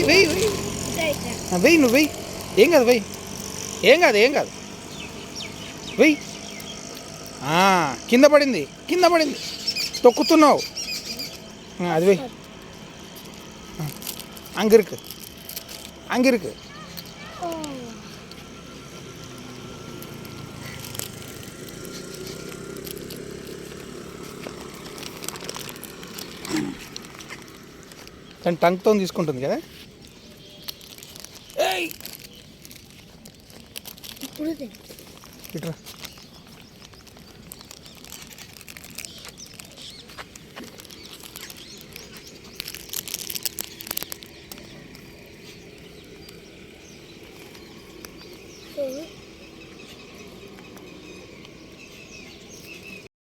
వెయ్యి వెయ్యి వెయ్యి నువ్వు వెయ్యి. ఏం కాదు వెయ్యి. ఏం కాదు ఏం కాదు వెయ్యి. కింద పడింది కింద పడింది. తొక్కుతున్నావు. అది వెయ్యి. అంగిருக்கு అంగిருக்கு. తను టంక్తో తీసుకుంటుంది కదా. ఇట్రా